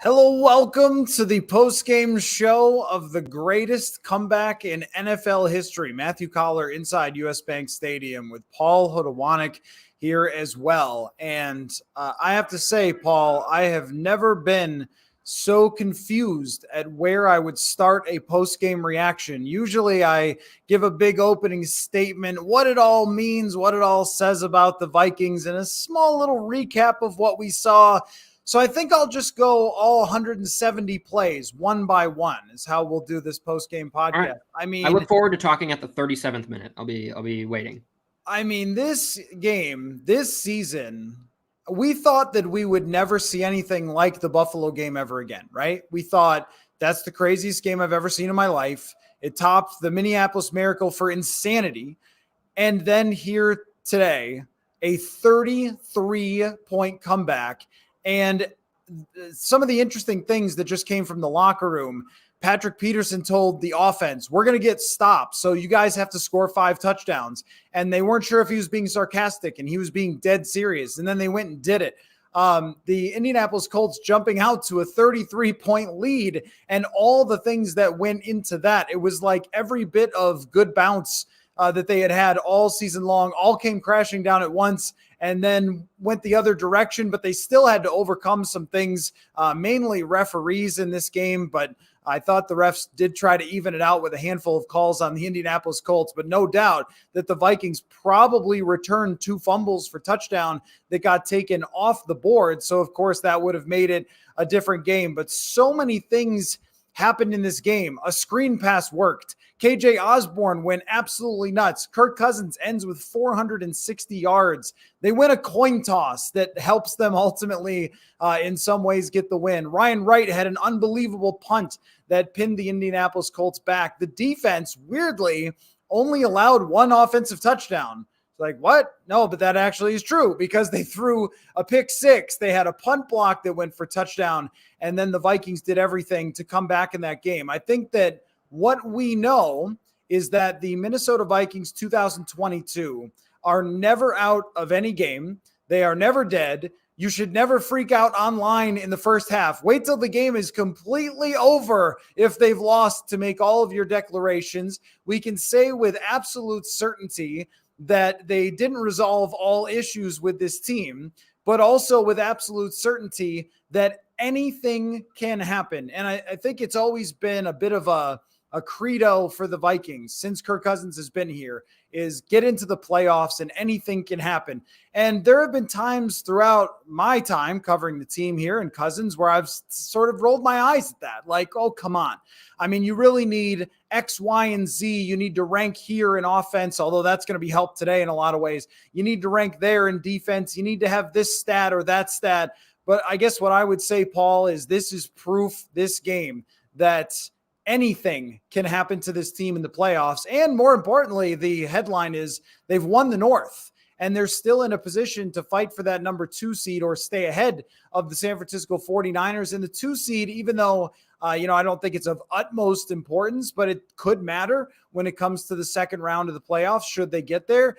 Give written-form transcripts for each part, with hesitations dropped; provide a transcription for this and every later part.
Hello, welcome to the post-game show of the greatest comeback in NFL history. Matthew Coller inside US Bank Stadium with Paul Hodowanic here as well. And I have to say, Paul, I have never been so confused at where I would start a post-game reaction. Usually I give a big opening statement, what it all means, what it all says about the Vikings, and a small little recap of what we saw. So I think I'll just go all 170 plays one by one is how we'll do this post-game podcast. Right. I look forward to talking at the 37th minute. I'll be waiting. I mean, this game, this season, we thought that we would never see anything like the Buffalo game ever again, right? We thought that's the craziest game I've ever seen in my life. It topped the Minneapolis Miracle for insanity. And then here today, a 33-point comeback. And some of the interesting things that just came from the locker room, Patrick Peterson told the offense, we're going to get stopped, so you guys have to score 5 touchdowns. And they weren't sure if he was being sarcastic, and he was being dead serious. And then they went and did it. The Indianapolis Colts jumping out to a 33-point lead and all the things that went into that. It was like every bit of good bounce that they had all season long all came crashing down at once and then went the other direction, but they still had to overcome some things, mainly referees in this game. But I thought the refs did try to even it out with a handful of calls on the Indianapolis Colts, but no doubt that the Vikings probably returned 2 fumbles for touchdown that got taken off the board. So of course that would have made it a different game, but so many things happened in this game. A screen pass worked. KJ Osborne went absolutely nuts. Kirk Cousins ends with 460 yards. They win a coin toss that helps them ultimately in some ways get the win. Ryan Wright had an unbelievable punt that pinned the Indianapolis Colts back. The defense, weirdly, only allowed 1 offensive touchdown. It's like, what? No, but that actually is true because they threw a pick 6. They had a punt block that went for touchdown, and then the Vikings did everything to come back in that game. I think that what we know is that the Minnesota Vikings 2022 are never out of any game. They are never dead. You should never freak out online in the first half. Wait till the game is completely over if they've lost to make all of your declarations. We can say with absolute certainty that they didn't resolve all issues with this team, but also with absolute certainty that anything can happen. And I think it's always been a bit of a credo for the Vikings since Kirk Cousins has been here is get into the playoffs and anything can happen. And there have been times throughout my time covering the team here and Cousins where I've sort of rolled my eyes at that. Like, oh, come on. I mean, you really need X, Y, and Z. You need to rank here in offense, although that's going to be helped today in a lot of ways. You need to rank there in defense. You need to have this stat or that stat. But I guess what I would say, Paul, is this is proof, this game, that anything can happen to this team in the playoffs. And more importantly, the headline is they've won the North and they're still in a position to fight for that number 2 seed or stay ahead of the San Francisco 49ers in the 2 seed, even though, I don't think it's of utmost importance, but it could matter when it comes to the second round of the playoffs, should they get there.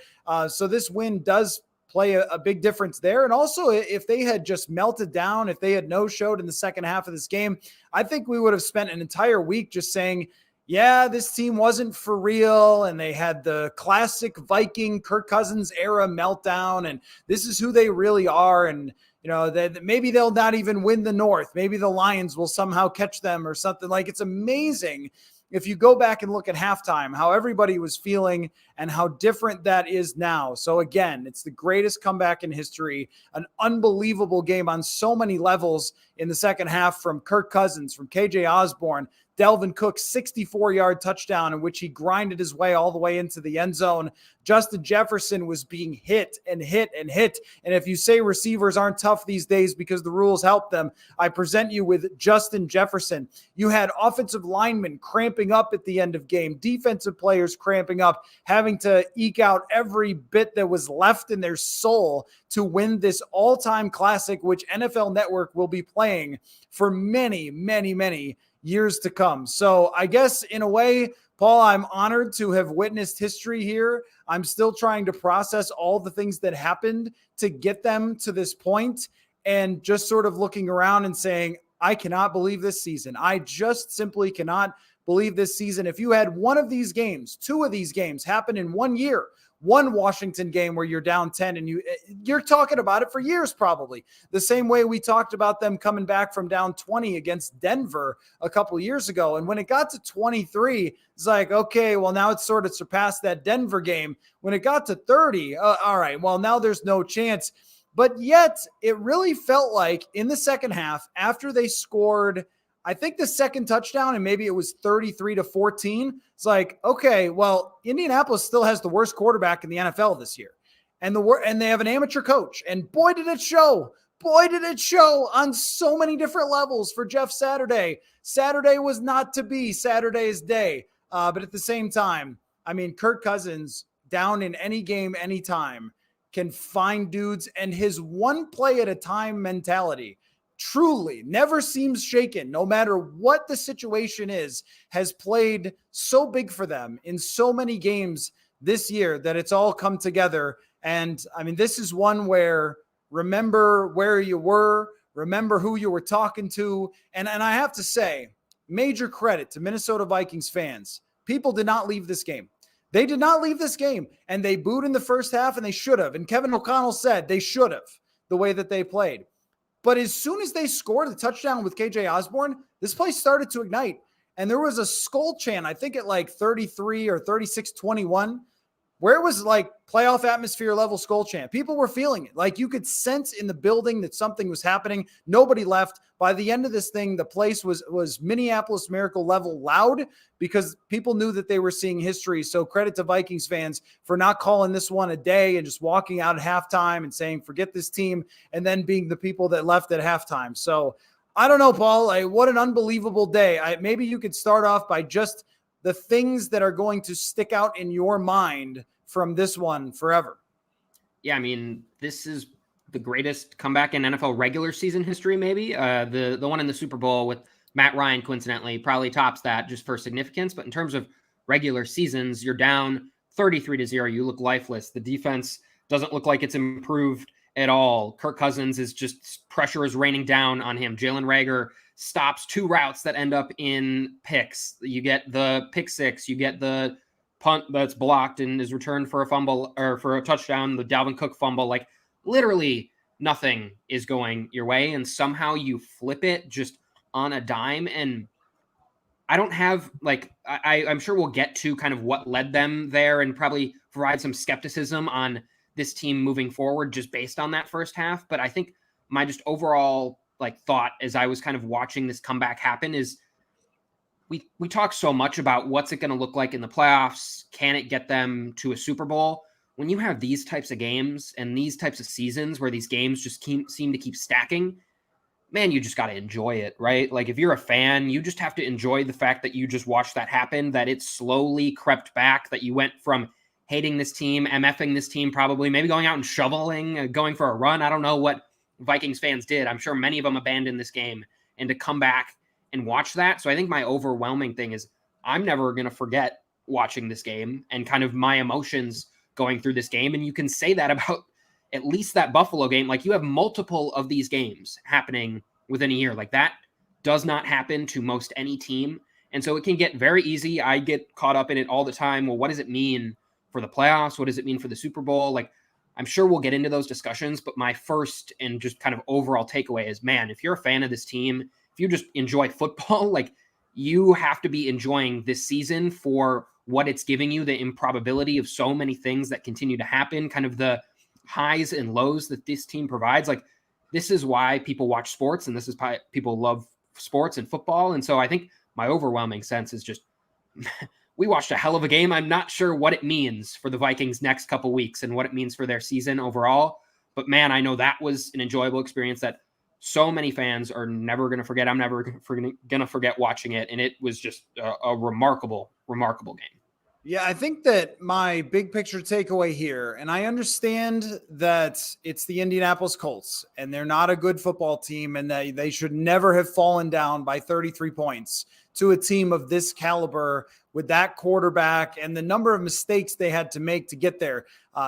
So this win does play a big difference there. And also, if they had just melted down, if they had no-showed in the second half of this game, I think we would have spent an entire week just saying, yeah, this team wasn't for real, and they had the classic Viking Kirk Cousins era meltdown, and this is who they really are, and that maybe they'll not even win the North. Maybe the Lions will somehow catch them or something. Like, it's amazing if you go back and look at halftime, how everybody was feeling and how different that is now. So again, it's the greatest comeback in history, an unbelievable game on so many levels in the second half from Kirk Cousins, from KJ Osborne, Dalvin Cook's 64-yard touchdown in which he grinded his way all the way into the end zone. Justin Jefferson was being hit and hit and hit. And if you say receivers aren't tough these days because the rules help them, I present you with Justin Jefferson. You had offensive linemen cramping up at the end of game, defensive players cramping up, having to eke out every bit that was left in their soul to win this all-time classic, which NFL Network will be playing for many, many, many years to come. So I guess in a way, Paul, I'm honored to have witnessed history here. I'm still trying to process all the things that happened to get them to this point and just sort of looking around and saying, I cannot believe this season. I just simply cannot believe this season. If you had one of these games, two of these games happen in 1 year, one Washington game where you're down 10 and you're talking about it for years, probably the same way we talked about them coming back from down 20 against Denver a couple years ago. And when it got to 23, it's like, okay, well, now it's sort of surpassed that Denver game. When it got to 30, all right, well, now there's no chance. But yet it really felt like in the second half, after they scored, I think the second touchdown, and maybe it was 33-14. It's like, okay, well, Indianapolis still has the worst quarterback in the NFL this year. And they have an amateur coach. And boy, did it show. Boy, did it show on so many different levels for Jeff Saturday. Saturday was not to be Saturday's day. But at the same time, I mean, Kirk Cousins down in any game, anytime can find dudes, and his one play at a time mentality truly never seems shaken, no matter what the situation is, has played so big for them in so many games this year that it's all come together. And I mean, this is one where remember where you were, remember who you were talking to. And I have to say, major credit to Minnesota Vikings fans. People did not leave this game. They did not leave this game, and they booed in the first half, and they should have. And Kevin O'Connell said they should have, the way that they played. But as soon as they scored the touchdown with KJ Osborne, this place started to ignite. And there was a skull chant, I think at like 33 or 36-21, where it was like playoff atmosphere level skull chant. People were feeling it. Like you could sense in the building that something was happening. Nobody left. By the end of this thing, the place was Minneapolis Miracle level loud because people knew that they were seeing history. So credit to Vikings fans for not calling this one a day and just walking out at halftime and saying, forget this team, and then being the people that left at halftime. So I don't know, Paul, what an unbelievable day. Maybe you could start off by just the things that are going to stick out in your mind from this one forever. Yeah, I mean, this is the greatest comeback in NFL regular season history, maybe. The one in the Super Bowl with Matt Ryan, coincidentally, probably tops that just for significance. But in terms of regular seasons, you're down 33-0. You look lifeless. The defense doesn't look like it's improved at all. Kirk Cousins is just, pressure is raining down on him. Jalen Reagor stops two routes that end up in picks. You get the pick six. You get the punt that's blocked and is returned for a fumble or for a touchdown. The Dalvin Cook fumble, like literally nothing is going your way. And somehow you flip it just on a dime. And I don't have I'm sure we'll get to kind of what led them there and probably provide some skepticism on this team moving forward just based on that first half. But I think my just overall thought as I was kind of watching this comeback happen is we talk so much about what's it going to look like in the playoffs. Can it get them to a Super Bowl? When you have these types of games and these types of seasons where these games just seem to keep stacking, man, you just got to enjoy it, right? Like if you're a fan, you just have to enjoy the fact that you just watched that happen, that it slowly crept back, that you went from hating this team, MFing this team, probably maybe going out and shoveling, going for a run. I don't know what Vikings fans did. I'm sure many of them abandoned this game, and to come back and watch that. So I think my overwhelming thing is I'm never going to forget watching this game and kind of my emotions going through this game. And you can say that about at least that Buffalo game. Like you have multiple of these games happening within a year. Like that does not happen to most any team. And so it can get very easy. I get caught up in it all the time. Well, what does it mean for the playoffs? What does it mean for the Super Bowl? Like I'm sure we'll get into those discussions, but my first and just kind of overall takeaway is, man, if you're a fan of this team, if you just enjoy football, like you have to be enjoying this season for what it's giving you, the improbability of so many things that continue to happen, kind of the highs and lows that this team provides. Like this is why people watch sports, and this is why people love sports and football. And so I think my overwhelming sense is just we watched a hell of a game. I'm not sure what it means for the Vikings next couple weeks and what it means for their season overall. But man, I know that was an enjoyable experience that so many fans are never going to forget. I'm never going to forget watching it. And it was just a remarkable, remarkable game. Yeah, I think that my big picture takeaway here, and I understand that it's the Indianapolis Colts and they're not a good football team and that they should never have fallen down by 33 points to a team of this caliber with that quarterback and the number of mistakes they had to make to get there.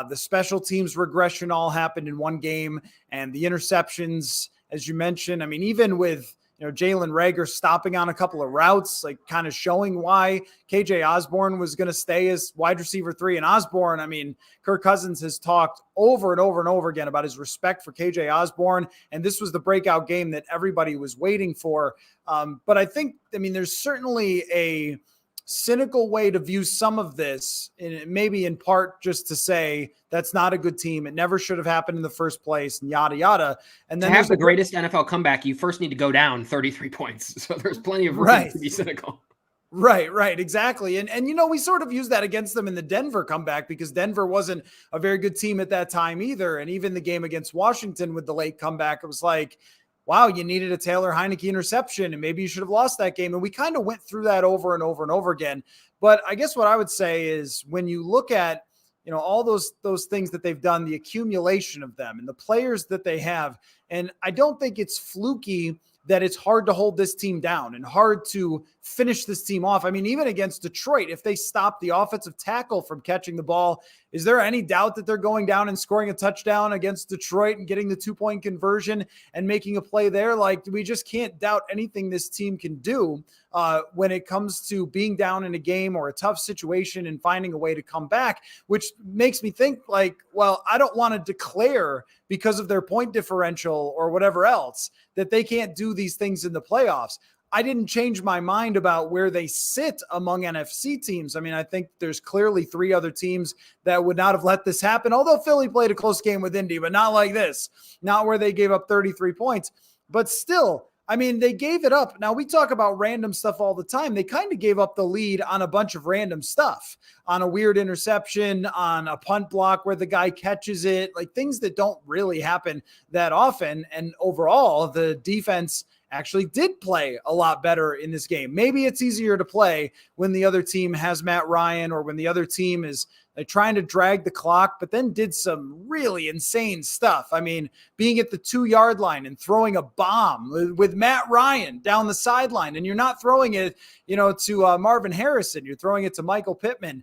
The special teams regression all happened in one game, and the interceptions, as you mentioned. I mean, even with Jalen Reagor stopping on a couple of routes, like kind of showing why KJ Osborne was going to stay as wide receiver 3. And Osborne, I mean, Kirk Cousins has talked over and over and over again about his respect for KJ Osborne. And this was the breakout game that everybody was waiting for. But I think, there's certainly a cynical way to view some of this, and maybe in part just to say that's not a good team. It never should have happened in the first place, and yada, yada. And then to have the greatest NFL comeback, you first need to go down 33 points. So there's plenty of room to be cynical. Right, exactly. And we sort of used that against them in the Denver comeback because Denver wasn't a very good team at that time either. And even the game against Washington with the late comeback, it was like, wow, you needed a Taylor Heineke interception and maybe you should have lost that game. And we kind of went through that over and over and over again. But I guess what I would say is when you look at, all those things that they've done, the accumulation of them and the players that they have, and I don't think it's fluky that it's hard to hold this team down and hard to finish this team off. Even against Detroit, if they stop the offensive tackle from catching the ball, is there any doubt that they're going down and scoring a touchdown against Detroit and getting the 2-point conversion and making a play there? Like, we just can't doubt anything this team can do when it comes to being down in a game or a tough situation and finding a way to come back, which makes me think like, well, I don't want to declare because of their point differential or whatever else that they can't do these things in the playoffs. I didn't change my mind about where they sit among NFC teams. I think there's clearly 3 other teams that would not have let this happen, although Philly played a close game with Indy, but not like this, not where they gave up 33 points. But still, they gave it up. Now, we talk about random stuff all the time. They kind of gave up the lead on a bunch of random stuff, on a weird interception, on a punt block where the guy catches it, like things that don't really happen that often. And overall, the defense actually did play a lot better in this game. Maybe it's easier to play when the other team has Matt Ryan or when the other team is trying to drag the clock, but then did some really insane stuff. Being at the 2-yard line and throwing a bomb with Matt Ryan down the sideline, and you're not throwing it, to Marvin Harrison, you're throwing it to Michael Pittman.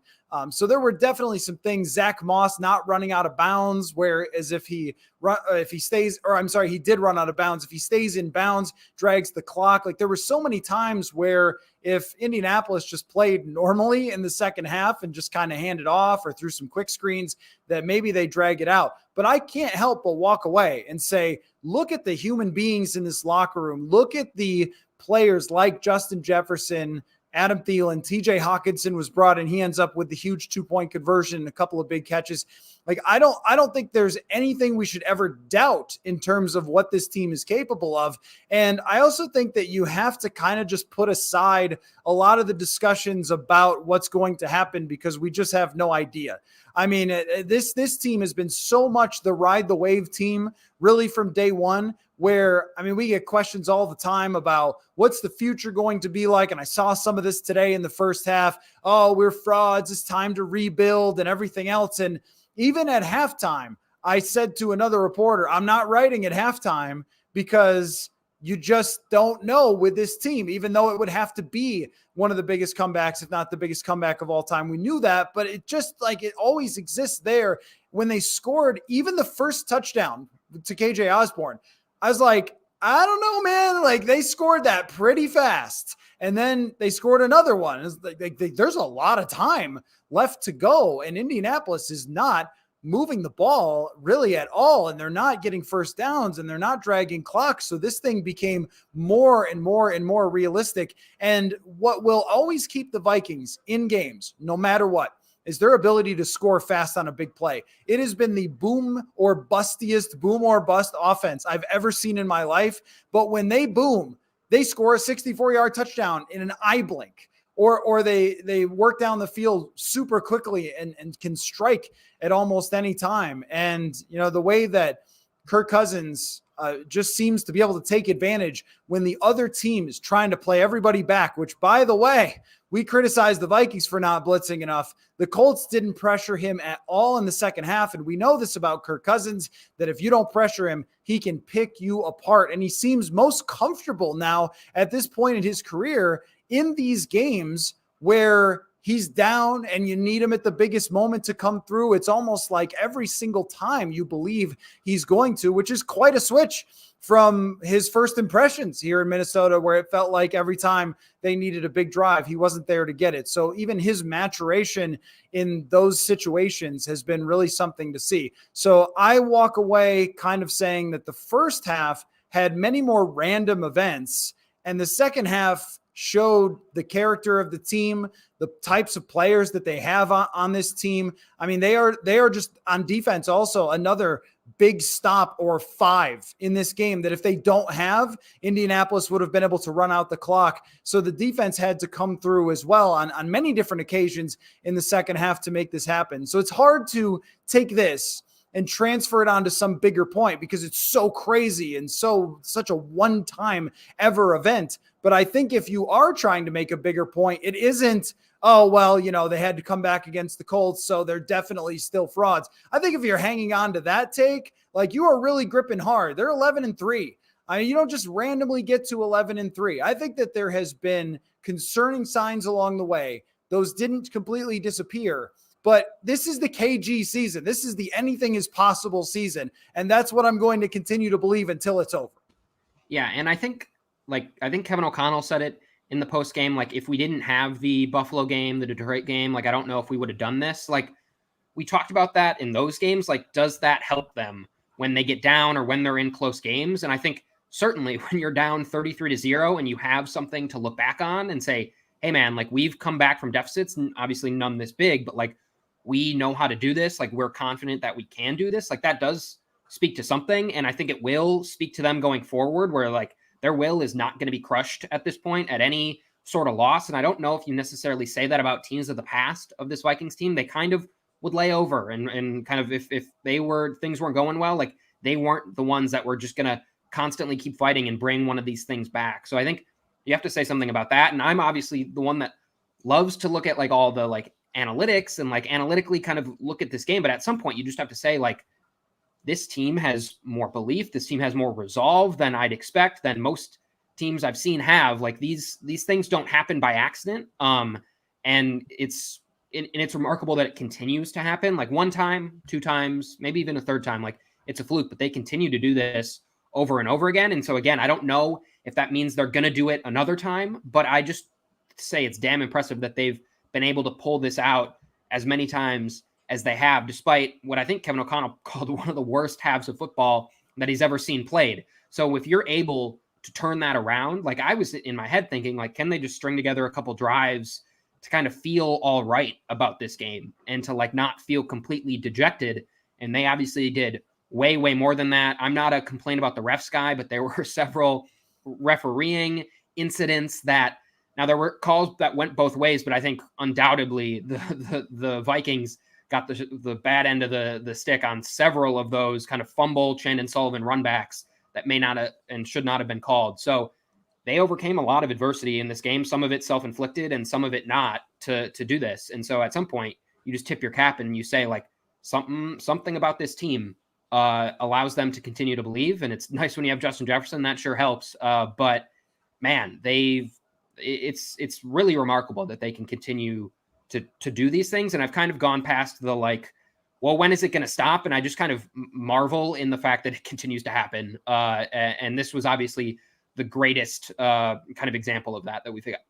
So there were definitely some things. Zach Moss not running out of bounds, whereas he did run out of bounds. If he stays in bounds, drags the clock. Like, there were so many times where if Indianapolis just played normally in the second half and just kind of handed off or threw some quick screens, that maybe they drag it out. But I can't help but walk away and say, look at the human beings in this locker room. Look at the players like Justin Jefferson, Adam Thielen, TJ Hawkinson was brought in. He ends up with the huge 2-point conversion and a couple of big catches. Like, I don't think there's anything we should ever doubt in terms of what this team is capable of. And I also think that you have to kind of just put aside a lot of the discussions about what's going to happen because we just have no idea. This team has been so much the ride the wave team really from day one, where, we get questions all the time about what's the future going to be like. And I saw some of this today in the first half. Oh, we're frauds. It's time to rebuild and everything else. And even at halftime, I said to another reporter, I'm not writing at halftime because you just don't know with this team, even though it would have to be one of the biggest comebacks, if not the biggest comeback of all time. We knew that, but it just it always exists there. When they scored even the first touchdown to KJ Osborne, I was like, I don't know, man. Like, they scored that pretty fast. And then they scored another one. It's there's a lot of time left to go. And Indianapolis is not moving the ball really at all. And they're not getting first downs and they're not dragging clocks. So this thing became more and more and more realistic. And what will always keep the Vikings in games, no matter what, is their ability to score fast on a big play. It has been the boom or bust offense I've ever seen in my life. But when they boom, they score a 64-yard touchdown in an eye blink, or they work down the field super quickly and can strike at almost any time. And, the way that Kirk Cousins just seems to be able to take advantage when the other team is trying to play everybody back, which, by the way, we criticized the Vikings for not blitzing enough. The Colts didn't pressure him at all in the second half. And we know this about Kirk Cousins, that if you don't pressure him, he can pick you apart. And he seems most comfortable now at this point in his career in these games where he's down and you need him at the biggest moment to come through, it's almost like every single time you believe he's going to, which is quite a switch from his first impressions here in Minnesota, where it felt like every time they needed a big drive, he wasn't there to get it. So even his maturation in those situations has been really something to see. So I walk away kind of saying that the first half had many more random events, and the second half showed the character of the team, the types of players that they have on this team. I mean, they are just on defense also another big stop or 5 in this game that if they don't have, Indianapolis would have been able to run out the clock. So the defense had to come through as well on many different occasions in the second half to make this happen. So it's hard to take this and transfer it onto some bigger point because it's so crazy and such a one-time ever event. But I think if you are trying to make a bigger point, it isn't, oh, well, they had to come back against the Colts, so they're definitely still frauds. I think if you're hanging on to that take, like, you are really gripping hard. They're 11-3. I mean, you don't just randomly get to 11-3. I think that there has been concerning signs along the way. Those didn't completely disappear. But this is the KG season. This is the anything is possible season. And that's what I'm going to continue to believe until it's over. Yeah. And I think Kevin O'Connell said it in the post game. Like, if we didn't have the Buffalo game, the Detroit game, like, I don't know if we would have done this. Like, we talked about that in those games. Like, does that help them when they get down or when they're in close games? And I think certainly when you're down 33-0 and you have something to look back on and say, hey man, like, we've come back from deficits, and obviously none this big, but like, we know how to do this. Like, we're confident that we can do this. Like, that does speak to something. And I think it will speak to them going forward, where like their will is not going to be crushed at this point at any sort of loss. And I don't know if you necessarily say that about teams of the past of this Vikings team. They kind of would lay over and kind of, if things weren't going well, like, they weren't the ones that were just going to constantly keep fighting and bring one of these things back. So I think you have to say something about that. And I'm obviously the one that loves to look at like all the like analytics and like analytically kind of look at this game. But at some point you just have to say, like, this team has more belief. This team has more resolve than I'd expect, than most teams I've seen have. Like, these things don't happen by accident. And it's remarkable that it continues to happen. Like, 1 time, 2 times, maybe even a 3rd time, like, it's a fluke, but they continue to do this over and over again. And so again, I don't know if that means they're going to do it another time, but I just say it's damn impressive that they've been able to pull this out as many times as they have, despite what I think Kevin O'Connell called one of the worst halves of football that he's ever seen played. So if you're able to turn that around, like, I was in my head thinking, like, can they just string together a couple drives to kind of feel all right about this game and to like not feel completely dejected? And they obviously did way, way more than that. I'm not a complaint about the refs guy, but there were several refereeing incidents that, now there were calls that went both ways, but I think undoubtedly the Vikings got the bad end of the stick on several of those kind of fumble, Chandon Sullivan runbacks that may not have and should not have been called. So they overcame a lot of adversity in this game, some of it self-inflicted and some of it not, to do this. And so at some point you just tip your cap and you say, like, something about this team allows them to continue to believe. And it's nice when you have Justin Jefferson, that sure helps. But man, it's really remarkable that they can continue to do these things. And I've kind of gone past the like, well, when is it going to stop? And I just kind of marvel in the fact that it continues to happen. And this was obviously the greatest kind of example of that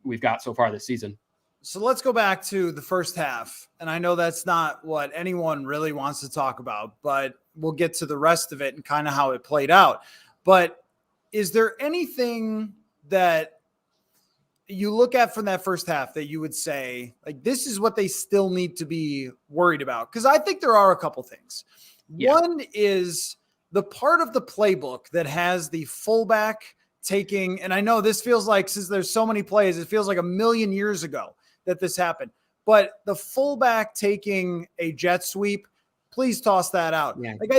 we've got so far this season. So let's go back to the first half. And I know that's not what anyone really wants to talk about, but we'll get to the rest of it and kind of how it played out. But is there anything that you look at from that first half that you would say, like, this is what they still need to be worried about? Because I think there are a couple things. Yeah. One is the part of the playbook that has the fullback taking, and I know this feels like, since there's so many plays, it feels like a million years ago that this happened, but the fullback taking a jet sweep, please toss that out. Yeah, like,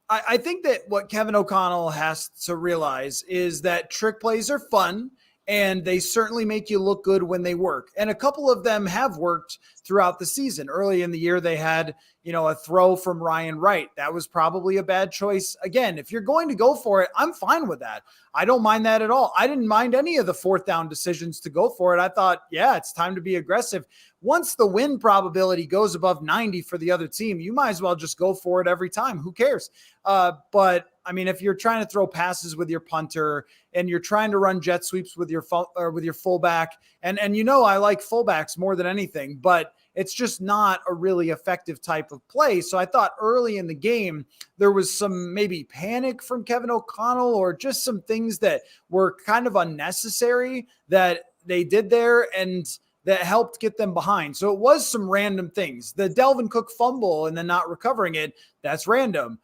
I think that what Kevin O'Connell has to realize is that trick plays are fun and they certainly make you look good when they work. And a couple of them have worked throughout the season. Early in the year, they had, a throw from Ryan Wright. That was probably a bad choice. Again, if you're going to go for it, I'm fine with that. I don't mind that at all. I didn't mind any of the fourth down decisions to go for it. I thought, yeah, it's time to be aggressive. Once the win probability goes above 90 for the other team, you might as well just go for it every time. Who cares? But I mean, if you're trying to throw passes with your punter and you're trying to run jet sweeps with your fullback, and I like fullbacks more than anything, but it's just not a really effective type of play. So I thought early in the game, there was some maybe panic from Kevin O'Connell or just some things that were kind of unnecessary that they did there and that helped get them behind. So it was some random things. The Delvin Cook fumble and then not recovering it, that's random.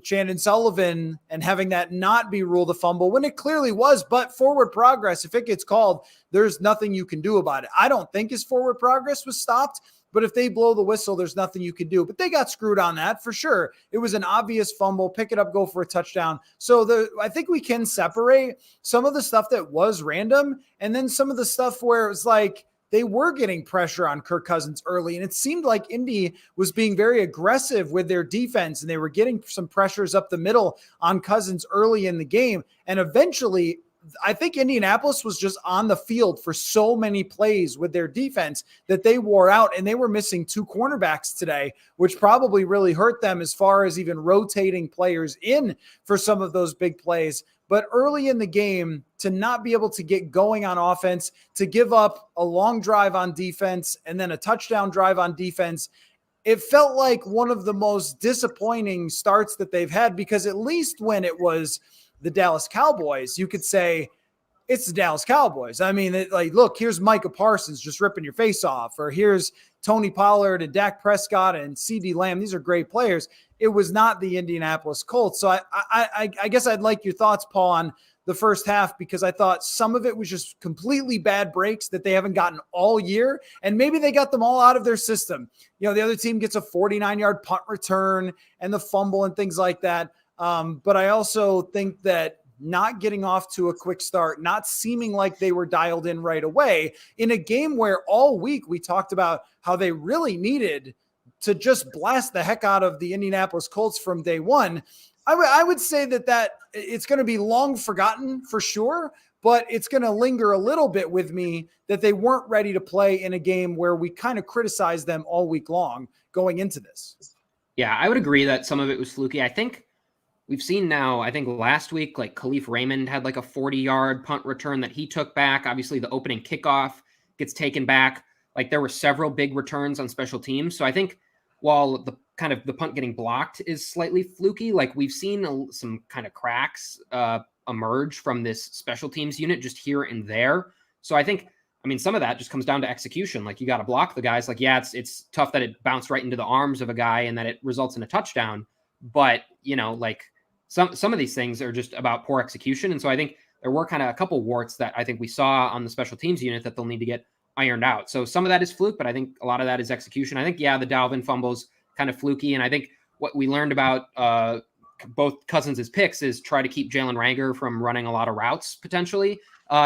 Chandon Sullivan and having that not be ruled a fumble when it clearly was, but forward progress, if it gets called, there's nothing you can do about it. I don't think his forward progress was stopped, but if they blow the whistle, there's nothing you can do. But they got screwed on that for sure. It was an obvious fumble, pick it up, go for a touchdown. So I think we can separate some of the stuff that was random and then some of the stuff where it was like, they were getting pressure on Kirk Cousins early, and it seemed like Indy was being very aggressive with their defense, and they were getting some pressures up the middle on Cousins early in the game. And eventually, I think Indianapolis was just on the field for so many plays with their defense that they wore out, and they were missing 2 cornerbacks today, which probably really hurt them as far as even rotating players in for some of those big plays. But early in the game, to not be able to get going on offense, to give up a long drive on defense and then a touchdown drive on defense, it felt like one of the most disappointing starts that they've had, because at least when it was the Dallas Cowboys, you could say it's the Dallas Cowboys. I mean, look, here's Micah Parsons just ripping your face off, or here's Tony Pollard and Dak Prescott and CeeDee Lamb. These are great players. It was not the Indianapolis Colts. So I guess I'd like your thoughts, Paul, on the first half, because I thought some of it was just completely bad breaks that they haven't gotten all year. And maybe they got them all out of their system. The other team gets a 49-yard punt return and the fumble and things like that. But I also think that not getting off to a quick start, not seeming like they were dialed in right away in a game where all week we talked about how they really needed to just blast the heck out of the Indianapolis Colts from day one. I would say that it's going to be long forgotten for sure, but it's going to linger a little bit with me that they weren't ready to play in a game where we kind of criticized them all week long going into this. Yeah, I would agree that some of it was fluky. I think we've seen now, I think last week, like Khalif Raymond had like a 40-yard punt return that he took back. Obviously, the opening kickoff gets taken back. Like there were several big returns on special teams. So I think while the punt getting blocked is slightly fluky, like we've seen some kind of cracks emerge from this special teams unit just here and there. So I think, some of that just comes down to execution. Like you got to block the guys. Like, yeah, it's tough that it bounced right into the arms of a guy and that it results in a touchdown. But, like some of these things are just about poor execution. And so I think there were kind of a couple warts that I think we saw on the special teams unit that they'll need to get ironed out. So some of that is fluke, but I think a lot of that is execution. I think, yeah, the Dalvin fumbles kind of fluky. And I think what we learned about both Cousins' picks is try to keep Jalen Reagor from running a lot of routes potentially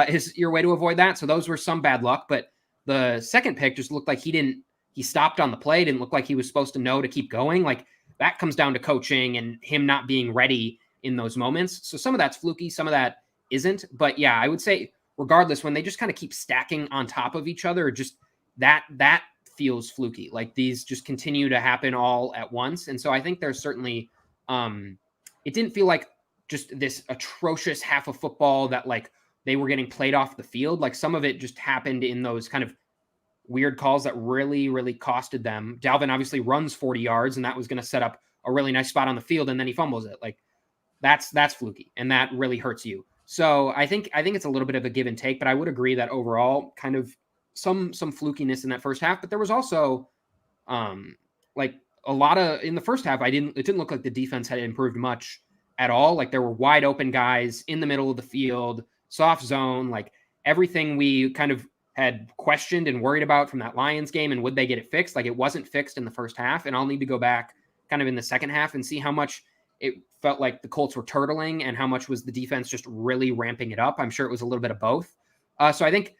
is your way to avoid that. So those were some bad luck, but the second pick just looked like he stopped on the play. Didn't look like he was supposed to know to keep going. Like that comes down to coaching and him not being ready in those moments. So some of that's fluky, some of that isn't. But yeah, I would say regardless, when they just kind of keep stacking on top of each other, just that feels fluky. Like these just continue to happen all at once. And so I think there's certainly, it didn't feel like just this atrocious half of football that like they were getting played off the field. Like some of it just happened in those kind of weird calls that really, really costed them. Dalvin obviously runs 40 yards and that was going to set up a really nice spot on the field. And then he fumbles it. Like that's fluky. And that really hurts you. So I think it's a little bit of a give and take, but I would agree that overall kind of some flukiness in that first half, but there was also like a lot of in the first half. It didn't look like the defense had improved much at all. Like there were wide open guys in the middle of the field, soft zone, like everything we kind of had questioned and worried about from that Lions game. And would they get it fixed? Like it wasn't fixed in the first half. And I'll need to go back kind of in the second half and see how much it felt like the Colts were turtling and how much was the defense just really ramping it up. I'm sure it was a little bit of both. So I think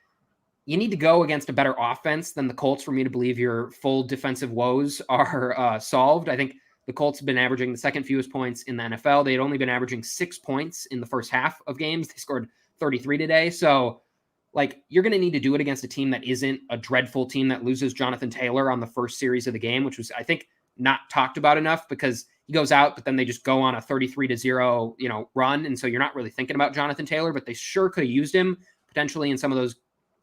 you need to go against a better offense than the Colts for me to believe your full defensive woes are solved. I think the Colts have been averaging the second fewest points in the NFL. They had only been averaging 6 points in the first half of games. They scored 33 today. So, like, you're going to need to do it against a team that isn't a dreadful team that loses Jonathan Taylor on the first series of the game, which was, I think, not talked about enough because he goes out, but then they just go on a 33-0, run. And so you're not really thinking about Jonathan Taylor, but they sure could have used him potentially in some of those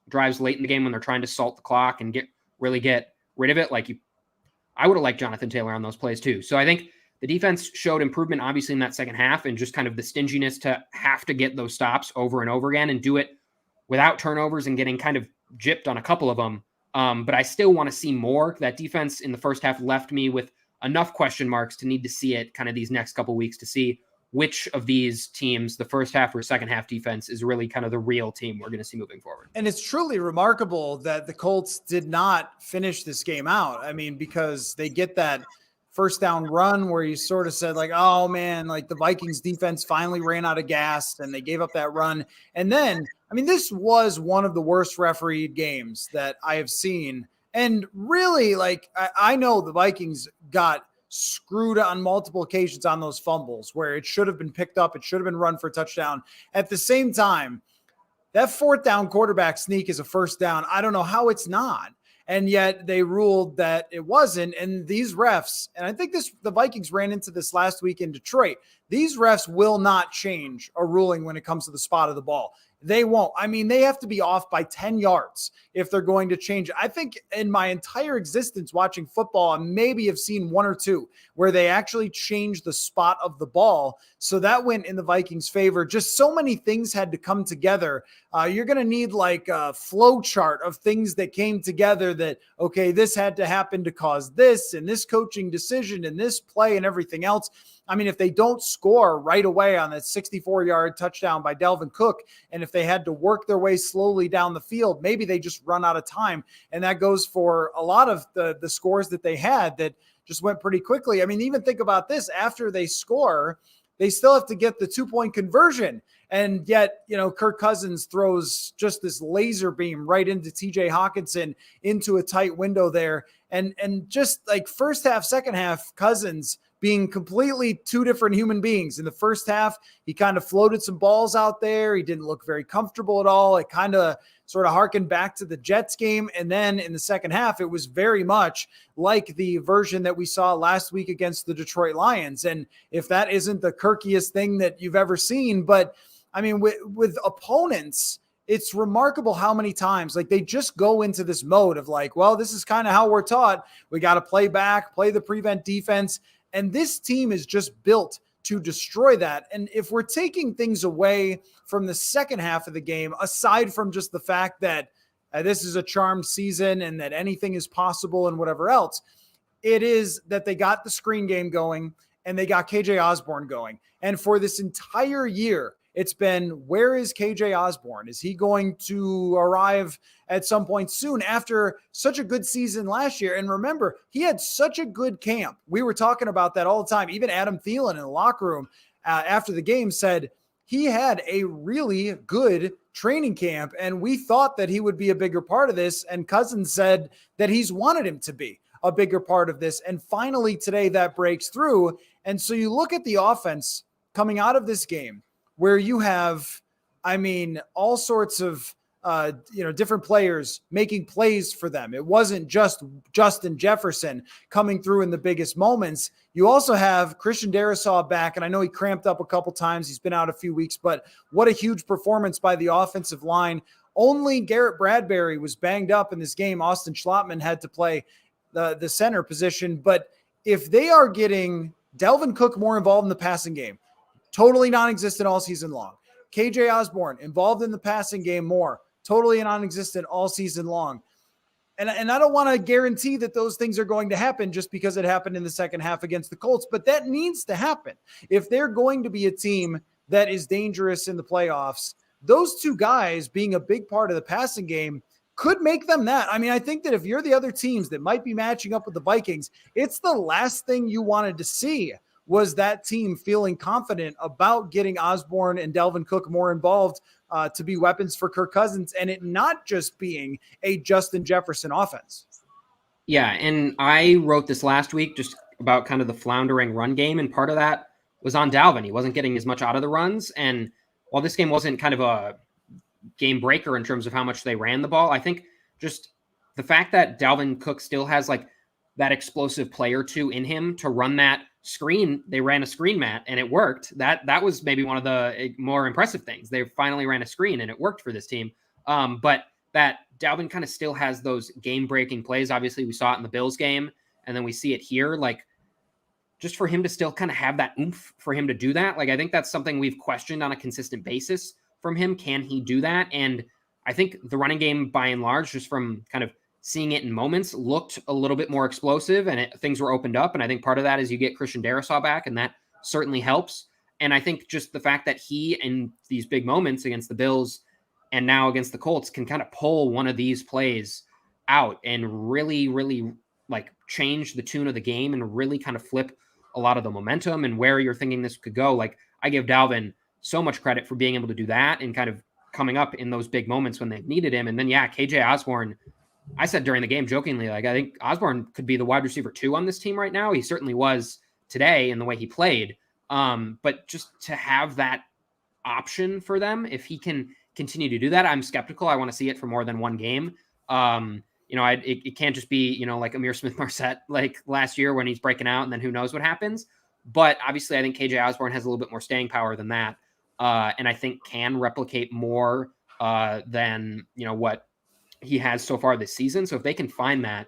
drives late in the game when they're trying to salt the clock and get rid of it. I would have liked Jonathan Taylor on those plays too. So I think the defense showed improvement, obviously, in that second half, and just kind of the stinginess to have to get those stops over and over again and do it without turnovers and getting kind of gypped on a couple of them. But I still want to see more. That defense in the first half left me with enough question marks to need to see it kind of these next couple of weeks to see which of these teams, the first half or second half defense, is really kind of the real team we're going to see moving forward. And it's truly remarkable that the Colts did not finish this game out. I mean, because they get that first down run where you sort of said, like, oh man, like the Vikings defense finally ran out of gas and they gave up that run. And then, I mean, this was one of the worst refereed games that I have seen. And really, like, I know the Vikings got screwed on multiple occasions on those fumbles where it should have been picked up. It should have been run for a touchdown. At the same time, that fourth down quarterback sneak is a first down. I don't know how it's not. And yet they ruled that it wasn't. And these refs, and I think the Vikings ran into this last week in Detroit, these refs will not change a ruling when it comes to the spot of the ball. They won't. I mean, they have to be off by 10 yards if they're going to change. I think in my entire existence watching football, I maybe have seen one or two where they actually changed the spot of the ball. So that went in the Vikings' favor. Just so many things had to come together. You're going to need like a flow chart of things that came together that, okay, this had to happen to cause this and this coaching decision and this play and everything else. I mean, if they don't score right away on that 64-yard touchdown by Dalvin Cook, and if they had to work their way slowly down the field, maybe they just run out of time. And that goes for a lot of the scores that they had that just went pretty quickly. I mean, even think about this. After they score, they still have to get the 2-point conversion. And yet, Kirk Cousins throws just this laser beam right into TJ Hawkinson into a tight window there. And just like first half, second half, Cousins being completely two different human beings. In the first half, he kind of floated some balls out there. He didn't look very comfortable at all. It kind of sort of harkened back to the Jets game. And then in the second half, it was very much like the version that we saw last week against the Detroit Lions. And if that isn't the Kirkiest thing that you've ever seen, but I mean, with opponents, it's remarkable how many times like they just go into this mode of like, well, this is kind of how we're taught. We got to play back, play the prevent defense. And this team is just built to destroy that. And if we're taking things away from the second half of the game, aside from just the fact that this is a charmed season and that anything is possible and whatever else, it is that they got the screen game going and they got KJ Osborne going. And for this entire year, it's been, where is KJ Osborne? Is he going to arrive at some point soon after such a good season last year? And remember, he had such a good camp. We were talking about that all the time. Even Adam Thielen in the locker room after the game said he had a really good training camp, and we thought that he would be a bigger part of this. And Cousins said that he's wanted him to be a bigger part of this. And finally today that breaks through. And so you look at the offense coming out of this game, where you have, I mean, all sorts of, different players making plays for them. It wasn't just Justin Jefferson coming through in the biggest moments. You also have Christian Darrisaw back, and I know he cramped up a couple times. He's been out a few weeks, but what a huge performance by the offensive line. Only Garrett Bradbury was banged up in this game. Austin Schlottman had to play the center position. But if they are getting Dalvin Cook more involved in the passing game, totally non-existent all season long. KJ Osborne involved in the passing game more, totally non-existent all season long. And I don't want to guarantee that those things are going to happen just because it happened in the second half against the Colts, but that needs to happen. If they're going to be a team that is dangerous in the playoffs, those two guys being a big part of the passing game could make them that. I mean, I think that if you're the other teams that might be matching up with the Vikings, it's the last thing you wanted to see was that team feeling confident about getting Osborne and Dalvin Cook more involved to be weapons for Kirk Cousins, and it not just being a Justin Jefferson offense. Yeah, and I wrote this last week just about kind of the floundering run game, and part of that was on Dalvin. He wasn't getting as much out of the runs, and while this game wasn't kind of a game breaker in terms of how much they ran the ball, I think just the fact that Dalvin Cook still has like that explosive play or two in him to run that screen. They ran a screen, Matt, and it worked. That was maybe one of the more impressive things. They finally ran a screen and it worked for this team. But that Dalvin kind of still has those game-breaking plays. Obviously, we saw it in the Bills game, and then we see it here. Like, just for him to still kind of have that oomph for him to do that, like, I think that's something we've questioned on a consistent basis from him. Can he do that? And I think the running game, by and large, just from kind of seeing it in moments, looked a little bit more explosive, and things were opened up. And I think part of that is you get Christian Darrisaw back, and that certainly helps. And I think just the fact that he, in these big moments against the Bills and now against the Colts, can kind of pull one of these plays out and really, really like change the tune of the game and really kind of flip a lot of the momentum and where you're thinking this could go. Like, I give Dalvin so much credit for being able to do that and kind of coming up in those big moments when they needed him. And then, yeah, KJ Osborne, I said during the game jokingly, like, I think Osborne could be the wide receiver 2 on this team right now. He certainly was today in the way he played. But just to have that option for them, if he can continue to do that, I'm skeptical. I want to see it for more than one game. It can't just be, like Amir Smith-Marset like last year when he's breaking out and then who knows what happens. But obviously I think KJ Osborne has a little bit more staying power than that. And I think can replicate more than, what he has so far this season. So if they can find that,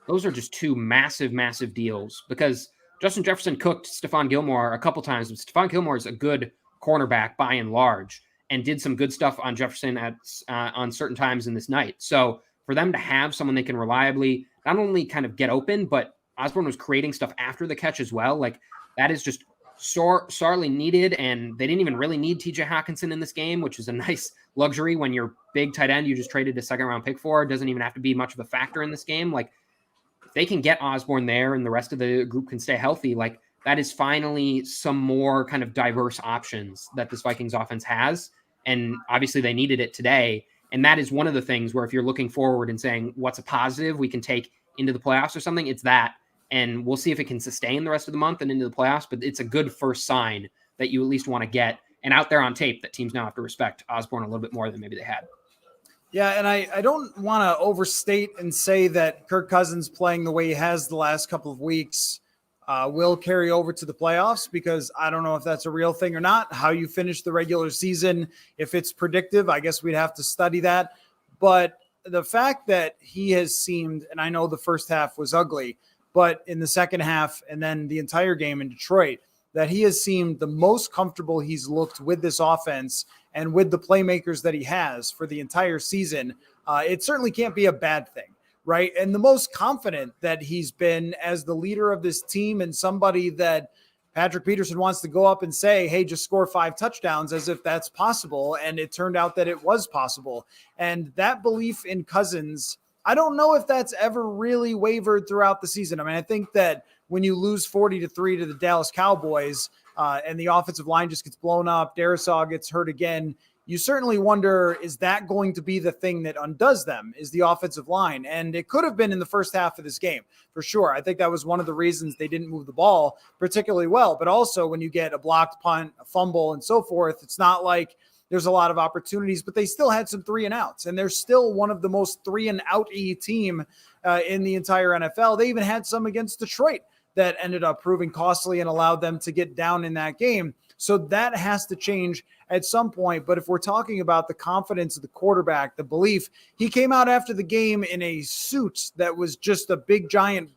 those are just 2 massive, massive deals, because Justin Jefferson cooked Stephon Gilmore a couple times, but Stephon Gilmore is a good cornerback by and large and did some good stuff on Jefferson on certain times in this night. So for them to have someone they can reliably not only kind of get open, but Osborne was creating stuff after the catch as well. Like, that is just sorely needed. And they didn't even really need TJ Hawkinson in this game, which is a nice luxury when your big tight end you just traded a 2nd-round pick for doesn't even have to be much of a factor in this game. Like, if they can get Osborne there and the rest of the group can stay healthy, like, that is finally some more kind of diverse options that this Vikings offense has. And obviously they needed it today. And that is one of the things where if you're looking forward and saying what's a positive we can take into the playoffs or something, it's that. And we'll see if it can sustain the rest of the month and into the playoffs, but it's a good first sign that you at least want to get and out there on tape that teams now have to respect Osborne a little bit more than maybe they had. Yeah, and I don't want to overstate and say that Kirk Cousins playing the way he has the last couple of weeks will carry over to the playoffs, because I don't know if that's a real thing or not. How you finish the regular season, if it's predictive, I guess we'd have to study that. But the fact that he has seemed, and I know the first half was ugly, but in the second half and then the entire game in Detroit, that he has seemed the most comfortable he's looked with this offense and with the playmakers that he has for the entire season, it certainly can't be a bad thing, right? And the most confident that he's been as the leader of this team, and somebody that Patrick Peterson wants to go up and say, hey, just score 5 touchdowns, as if that's possible. And it turned out that it was possible. And that belief in Cousins, I don't know if that's ever really wavered throughout the season. I mean, I think that when you lose 40-3 to the Dallas Cowboys and the offensive line just gets blown up, Darrisaw gets hurt again, you certainly wonder, is that going to be the thing that undoes them, is the offensive line? And it could have been in the first half of this game, for sure. I think that was one of the reasons they didn't move the ball particularly well. But also when you get a blocked punt, a fumble, and so forth, it's not like there's a lot of opportunities, but they still had some 3-and-outs. And they're still one of the most 3-and-out-y team in the entire NFL. They even had some against Detroit that ended up proving costly and allowed them to get down in that game. So that has to change at some point. But if we're talking about the confidence of the quarterback, the belief, he came out after the game in a suit that was just a big, giant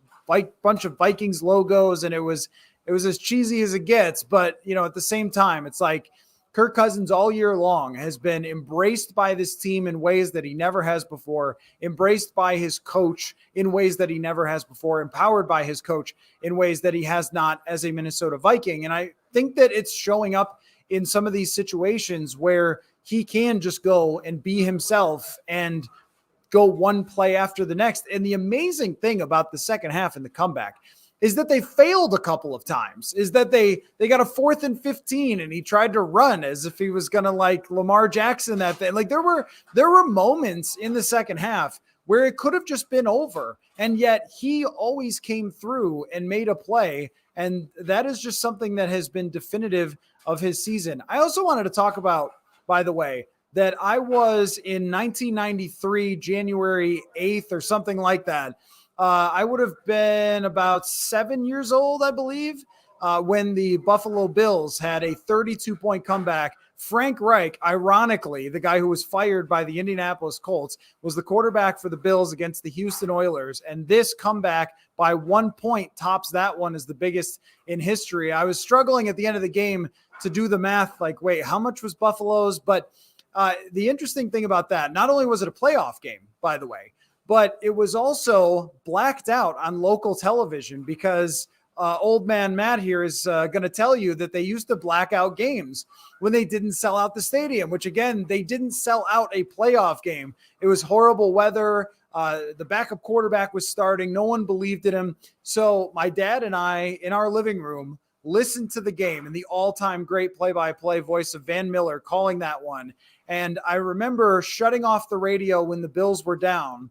bunch of Vikings logos. And it was as cheesy as it gets. But, at the same time, it's like Kirk Cousins all year long has been embraced by this team in ways that he never has before, embraced by his coach in ways that he never has before, empowered by his coach in ways that he has not as a Minnesota Viking. And I think that it's showing up in some of these situations where he can just go and be himself and go one play after the next. And the amazing thing about the second half and the comeback is that they failed a couple of times, is that they got a 4th and 15 and he tried to run as if he was going to like Lamar Jackson that thing. Like there were moments in the second half where it could have just been over. And yet he always came through and made a play. And that is just something that has been definitive of his season. I also wanted to talk about, by the way, that I was in 1993, January 8th or something like that. I would have been about 7 years old, I believe, when the Buffalo Bills had a 32-point comeback. Frank Reich, ironically, the guy who was fired by the Indianapolis Colts, was the quarterback for the Bills against the Houston Oilers. And this comeback by 1 point tops that one as the biggest in history. I was struggling at the end of the game to do the math, like, wait, how much was Buffalo's? But the interesting thing about that, not only was it a playoff game, by the way, but it was also blacked out on local television because old man Matt here is going to tell you that they used to black out games when they didn't sell out the stadium, which again, they didn't sell out a playoff game. It was horrible weather. The backup quarterback was starting. No one believed in him. So my dad and I in our living room listened to the game and the all-time great play-by-play voice of Van Miller calling that one. And I remember shutting off the radio when the Bills were down,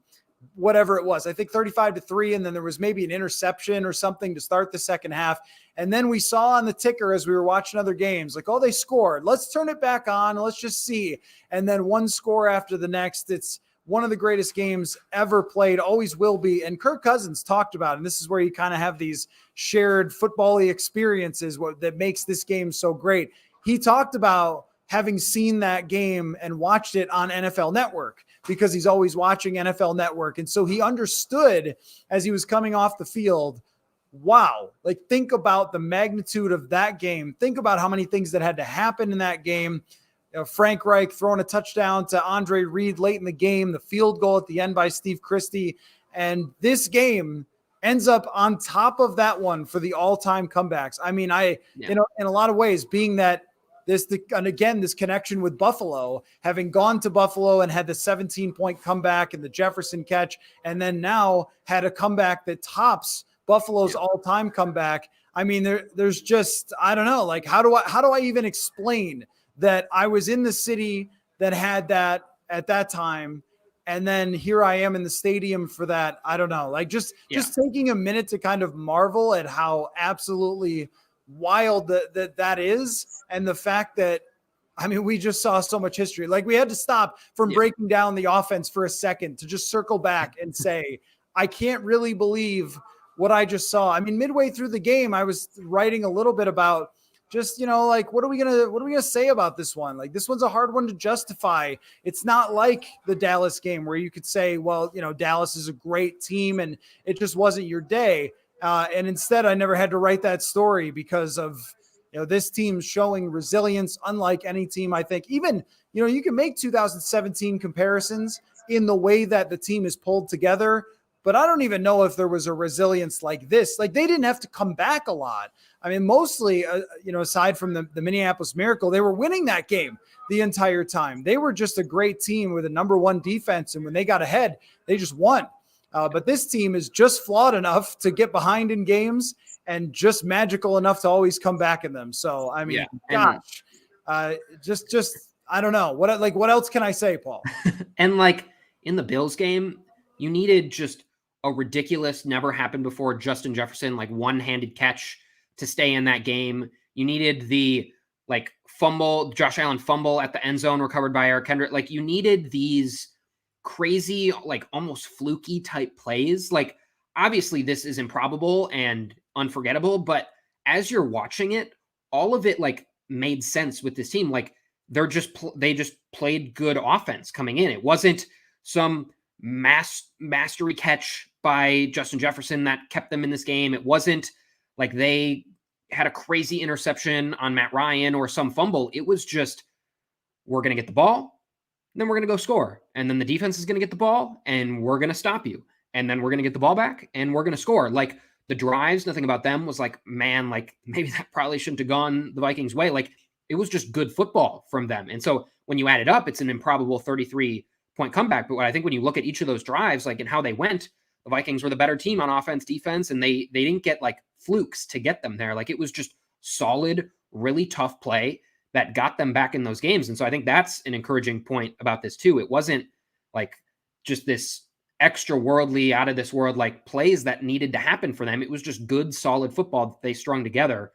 whatever it was, I think 35-3. And then there was maybe an interception or something to start the second half. And then we saw on the ticker as we were watching other games, like, oh, they scored. Let's turn it back on. Let's just see. And then one score after the next. It's one of the greatest games ever played, always will be. And Kirk Cousins talked about, and this is where you kind of have these shared football-y experiences that makes this game so great. He talked about having seen that game and watched it on NFL Network because he's always watching NFL Network. And so he understood as he was coming off the field, wow, like think about the magnitude of that game. Think about how many things that had to happen in that game. You know, Frank Reich throwing a touchdown to Andre Reed late in the game, the field goal at the end by Steve Christie. And this game ends up on top of that one for the all-time comebacks. I mean, in a lot of ways, being that this connection with Buffalo, having gone to Buffalo and had the 17-point comeback and the Jefferson catch, and then now had a comeback that tops Buffalo's all-time comeback. I mean, there's just, I don't know, like, how do I even explain that I was in the city that had that at that time, and then here I am in the stadium for that? I don't know, like just taking a minute to kind of marvel at how absolutely wild that is. And the fact that, I mean, we just saw so much history. Like we had to stop from breaking down the offense for a second to just circle back and say, I can't really believe what I just saw. I mean, midway through the game, I was writing a little bit about just, like, what are we going to say about this one? Like, this one's a hard one to justify. It's not like the Dallas game where you could say, well, Dallas is a great team and it just wasn't your day. And instead, I never had to write that story because of, this team showing resilience, unlike any team, I think. Even, you can make 2017 comparisons in the way that the team is pulled together, but I don't even know if there was a resilience like this. Like, they didn't have to come back a lot. I mean, mostly, aside from the Minneapolis Miracle, they were winning that game the entire time. They were just a great team with a number one defense, and when they got ahead, they just won. But this team is just flawed enough to get behind in games and just magical enough to always come back in them. So, I mean, gosh, just I don't know. What else can I say, Paul? And like in the Bills game, you needed just a ridiculous, never happened before Justin Jefferson, like one-handed catch to stay in that game. You needed the Josh Allen fumble at the end zone recovered by Eric Kendrick. Like, you needed these crazy, like almost fluky type plays. Like, obviously this is improbable and unforgettable, but as you're watching it, all of it like made sense with this team. Like, they just played good offense coming in. It wasn't some mastery catch by Justin Jefferson that kept them in this game. It wasn't like they had a crazy interception on Matt Ryan or some fumble. It was just, we're going to get the ball, then we're going to go score. And then the defense is going to get the ball and we're going to stop you. And then we're going to get the ball back and we're going to score. Like, the drives, nothing about them was like, man, like maybe that probably shouldn't have gone the Vikings' way. Like, it was just good football from them. And so when you add it up, it's an improbable 33-point comeback. But what I think when you look at each of those drives, like, and how they went, the Vikings were the better team on offense, defense, and they didn't get like flukes to get them there. Like it was just solid, really tough play that got them back in those games. And so I think that's an encouraging point about this too. It wasn't like just this extra worldly, out of this world like plays that needed to happen for them. It was just good, solid football that they strung together,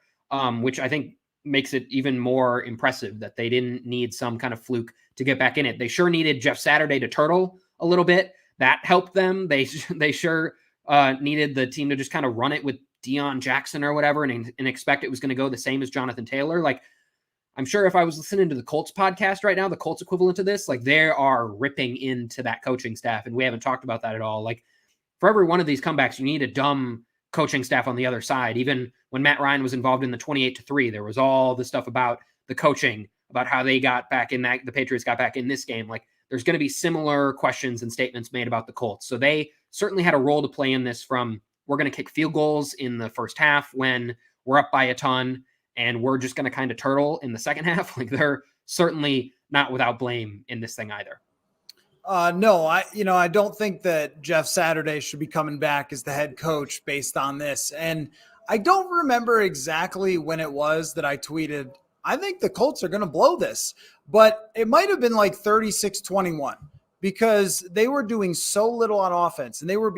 which I think makes it even more impressive that they didn't need some kind of fluke to get back in it. They sure needed Jeff Saturday to turtle a little bit. That helped them. They sure needed the team to just kind of run it with Deion Jackson or whatever and expect it was going to go the same as Jonathan Taylor. Like, I'm sure if I was listening to the Colts podcast right now, the Colts equivalent to this, like they are ripping into that coaching staff. And we haven't talked about that at all. Like for every one of these comebacks, you need a dumb coaching staff on the other side. Even when Matt Ryan was involved in the 28-3, there was all the stuff about the coaching, about how they got back in that, the Patriots got back in this game. Like there's going to be similar questions and statements made about the Colts. So they certainly had a role to play in this. From we're going to kick field goals in the first half when we're up by a ton, and we're just going to kind of turtle in the second half. Like they're certainly not without blame in this thing either. No, I don't think that Jeff Saturday should be coming back as the head coach based on this. And I don't remember exactly when it was that I tweeted, I think the Colts are going to blow this, but it might've been like 36-21 because they were doing so little on offense and they were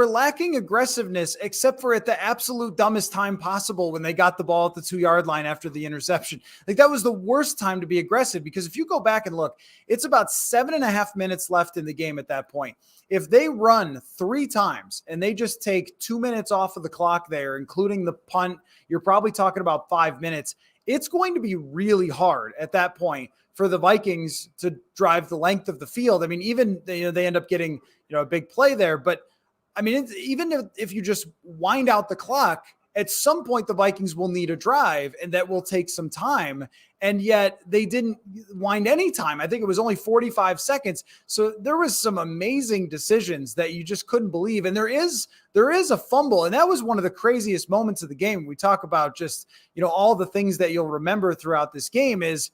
lacking aggressiveness except for at the absolute dumbest time possible when they got the ball at the 2-yard line after the interception. Like that was the worst time to be aggressive because if you go back and look, it's about 7.5 minutes left in the game at that point. If they run 3 times and they just take 2 minutes off of the clock there, including the punt, you're probably talking about 5 minutes. It's going to be really hard at that point for the Vikings to drive the length of the field. I mean, even they end up getting a big play there, but I mean, even if you just wind out the clock, at some point the Vikings will need a drive and that will take some time. And yet they didn't wind any time. I think it was only 45 seconds. So there was some amazing decisions that you just couldn't believe. And there is a fumble. And that was one of the craziest moments of the game. We talk about just, all the things that you'll remember throughout this game is,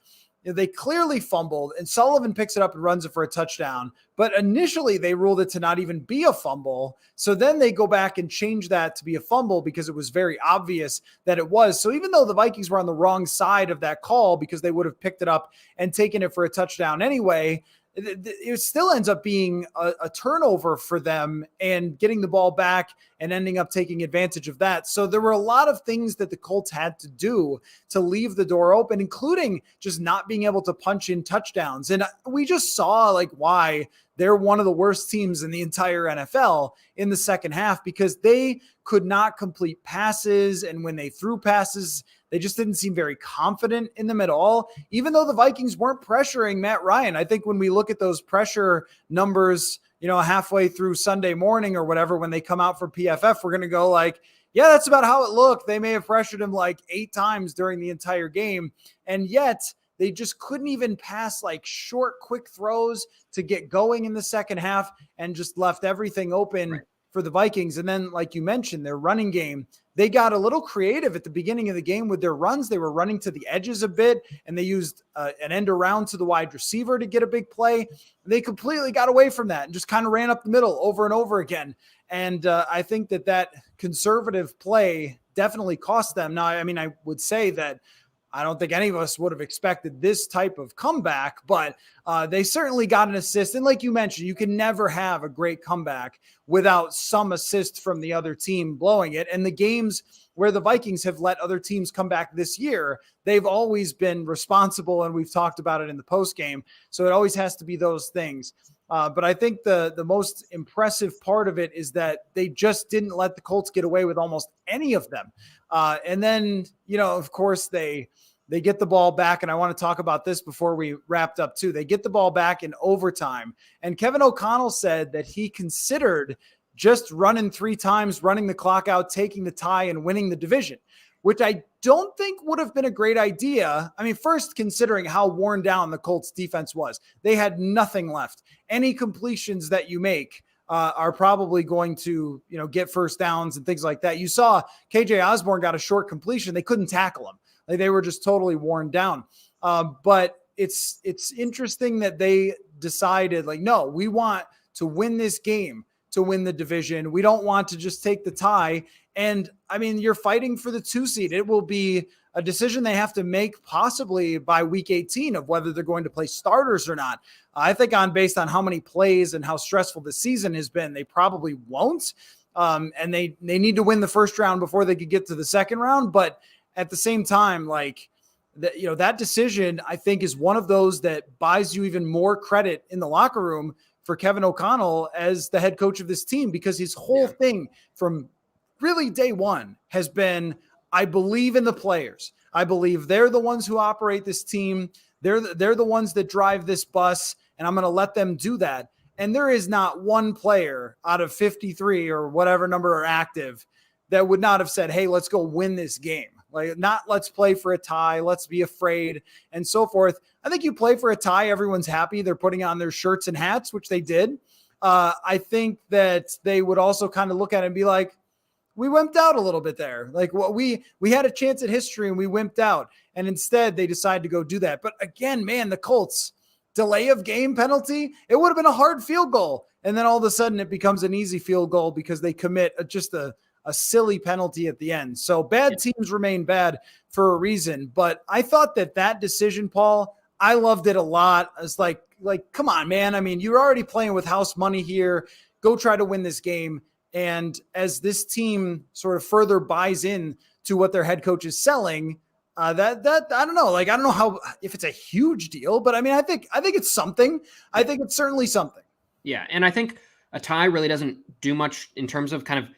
they clearly fumbled and Sullivan picks it up and runs it for a touchdown. But initially they ruled it to not even be a fumble. So then they go back and change that to be a fumble because it was very obvious that it was. So even though the Vikings were on the wrong side of that call because they would have picked it up and taken it for a touchdown anyway, it still ends up being a turnover for them and getting the ball back and ending up taking advantage of that. So there were a lot of things that the Colts had to do to leave the door open, including just not being able to punch in touchdowns. And we just saw like why they're one of the worst teams in the entire NFL in the second half because they could not complete passes. And when they threw passes, they just didn't seem very confident in them at all, even though the Vikings weren't pressuring Matt Ryan. I think when we look at those pressure numbers, halfway through Sunday morning or whatever, when they come out for PFF, we're going to go like, yeah, that's about how it looked. They may have pressured him like 8 times during the entire game. And yet they just couldn't even pass like short, quick throws to get going in the second half and just left everything open for the Vikings. And then, like you mentioned, their running game, they got a little creative at the beginning of the game with their runs. They were running to the edges a bit, and they used an end around to the wide receiver to get a big play. They completely got away from that and just kind of ran up the middle over and over again. And I think that conservative play definitely cost them. Now, I mean, I would say that I don't think any of us would have expected this type of comeback, but they certainly got an assist. And like you mentioned, you can never have a great comeback without some assist from the other team blowing it. And the games where the Vikings have let other teams come back this year, they've always been responsible. And we've talked about it in the post game. So it always has to be those things. But I think the most impressive part of it is that they just didn't let the Colts get away with almost any of them. And then, of course, they get the ball back. And I want to talk about this before we wrapped up too. They get the ball back in overtime. And Kevin O'Connell said that he considered just running 3 times, running the clock out, taking the tie and winning the division, which I don't think would have been a great idea. I mean, first, considering how worn down the Colts defense was, they had nothing left. Any completions that you make are probably going to, get first downs and things like that. You saw KJ Osborne got a short completion. They couldn't tackle him. Like, they were just totally worn down. But it's interesting that they decided, like, no, we want to win this game to win the division. We don't want to just take the tie. And I mean, you're fighting for the 2 seed. It will be a decision they have to make possibly by week 18 of whether they're going to play starters or not. I think based on how many plays and how stressful the season has been, they probably won't. And they need to win the first round before they could get to the second round. But at the same time, like that decision, I think, is one of those that buys you even more credit in the locker room for Kevin O'Connell as the head coach of this team, because his whole thing from really day one has been, I believe in the players. I believe they're the ones who operate this team. They're the ones that drive this bus, and I'm going to let them do that. And there is not one player out of 53 or whatever number are active that would not have said, hey, let's go win this game. Like, not let's play for a tie, let's be afraid, and so forth. I think you play for a tie, everyone's happy. They're putting on their shirts and hats, which they did. I think that they would also kind of look at it and be like, we wimped out a little bit there. Like, we had a chance at history and we wimped out. And instead they decided to go do that. But again, man, the Colts delay of game penalty, it would have been a hard field goal. And then all of a sudden it becomes an easy field goal because they commit just a silly penalty at the end. So bad teams remain bad for a reason. But I thought that decision, Paul, I loved it a lot. It's like, come on, man. I mean, you're already playing with house money here. Go try to win this game. And as this team sort of further buys in to what their head coach is selling, that I don't know. Like, I don't know if it's a huge deal, but I mean, I think it's something. I think it's certainly something. Yeah, and I think a tie really doesn't do much in terms of kind of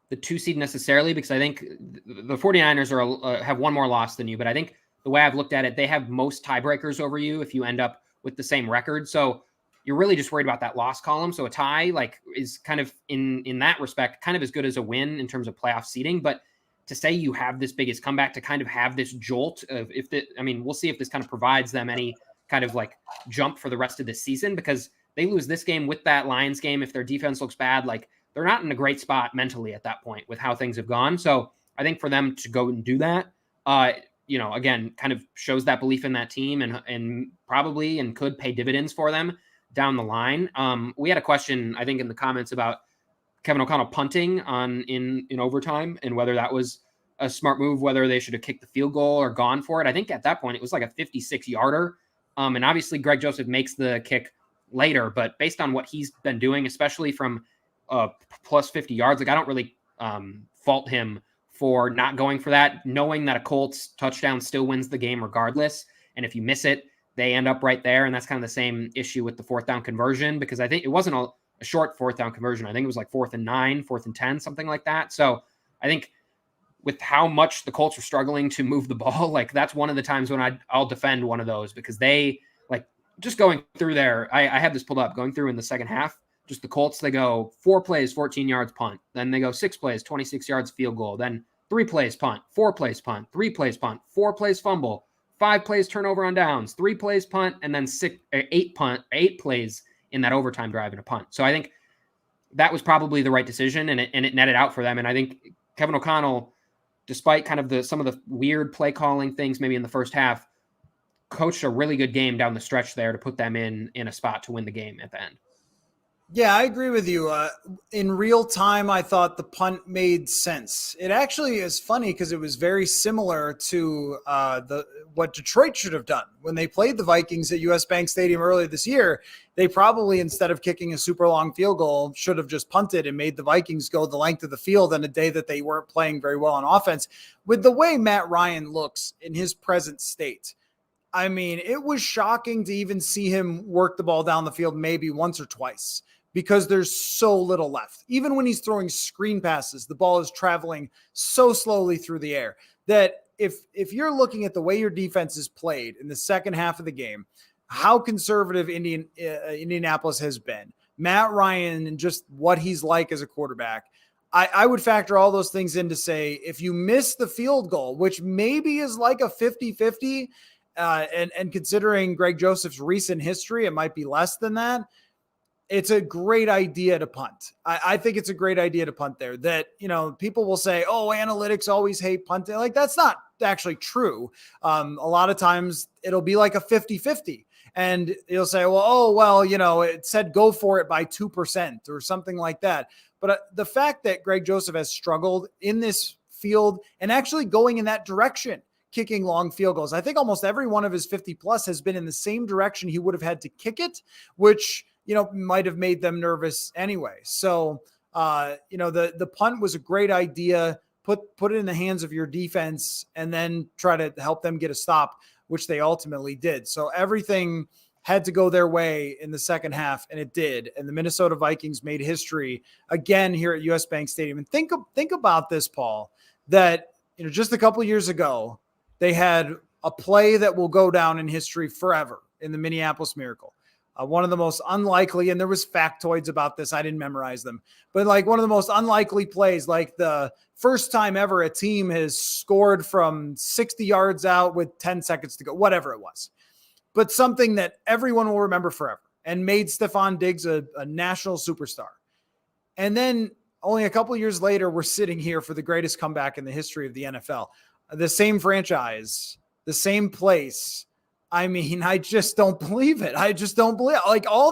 the 2 seed necessarily, because I think the 49ers have one more loss than you, but I think the way I've looked at it, they have most tiebreakers over you if you end up with the same record. So you're really just worried about that loss column. So a tie is kind of in that respect, kind of as good as a win in terms of playoff seeding. But to say you have this biggest comeback, to kind of have this jolt of we'll see if this kind of provides them any kind of like jump for the rest of this season, because they lose this game with that Lions game. If their defense looks bad, like, they're not in a great spot mentally at that point with how things have gone. So I think for them to go and do that, again, kind of shows that belief in that team and probably and could pay dividends for them down the line. We had a question, I think, in the comments about Kevin O'Connell punting in overtime and whether that was a smart move, whether they should have kicked the field goal or gone for it. I think at that point it was like a 56-yarder. And obviously Greg Joseph makes the kick later, but based on what he's been doing, especially from plus 50 yards, like, I don't really fault him for not going for that, knowing that a Colts touchdown still wins the game regardless. And if you miss it, they end up right there. And that's kind of the same issue with the 4th down conversion, because I think it wasn't a short 4th down conversion. I think it was like 4th and 9, 4th and 10, something like that. So I think with how much the Colts are struggling to move the ball, like, that's one of the times when I'll defend one of those, because they, like, just going through there, I have this pulled up, going through in the second half, just the Colts, they go 4 plays, 14 yards punt. Then they go 6 plays, 26 yards field goal. Then 3 plays punt, 4 plays punt, 3 plays punt, 4 plays fumble, 5 plays turnover on downs, 3 plays punt, and then 8 plays in that overtime drive and a punt. So I think that was probably the right decision, and it netted out for them. And I think Kevin O'Connell, despite kind of some of the weird play calling things maybe in the first half, coached a really good game down the stretch there to put them in a spot to win the game at the end. Yeah, I agree with you. In real time, I thought the punt made sense. It actually is funny because it was very similar to what Detroit should have done when they played the Vikings at US Bank Stadium earlier this year. They probably, instead of kicking a super long field goal, should have just punted and made the Vikings go the length of the field on a day that they weren't playing very well on offense. With the way Matt Ryan looks in his present state, I mean, it was shocking to even see him work the ball down the field maybe once or twice, because there's so little left. Even when he's throwing screen passes, the ball is traveling so slowly through the air that if you're looking at the way your defense is played in the second half of the game, how conservative Indianapolis has been, Matt Ryan and just what he's like as a quarterback, I would factor all those things in to say, if you miss the field goal, which maybe is like a 50-50, and considering Greg Joseph's recent history, it might be less than that. It's a great idea to punt. I think it's a great idea to punt there. That, people will say, oh, analytics always hate punting. Like, that's not actually true. A lot of times it'll be like a 50-50. And you'll say, well, it said go for it by 2% or something like that. But the fact that Greg Joseph has struggled in this field and actually going in that direction, kicking long field goals, I think almost every one of his 50 plus has been in the same direction he would have had to kick it, which, might have made them nervous anyway. So, the punt was a great idea. Put it in the hands of your defense and then try to help them get a stop, which they ultimately did. So everything had to go their way in the second half, and it did. And the Minnesota Vikings made history again here at US Bank Stadium. And think about this, Paul, that, just a couple of years ago, they had a play that will go down in history forever in the Minneapolis Miracle. One of the most unlikely, and there was factoids about this, I didn't memorize them, but like one of the most unlikely plays, like the first time ever a team has scored from 60 yards out with 10 seconds to go, whatever it was. But something that everyone will remember forever and made Stephon Diggs a national superstar. And then only a couple of years later, we're sitting here for the greatest comeback in the history of the NFL. The same franchise, the same place. I mean, I just don't believe it. I just don't believe it. Like all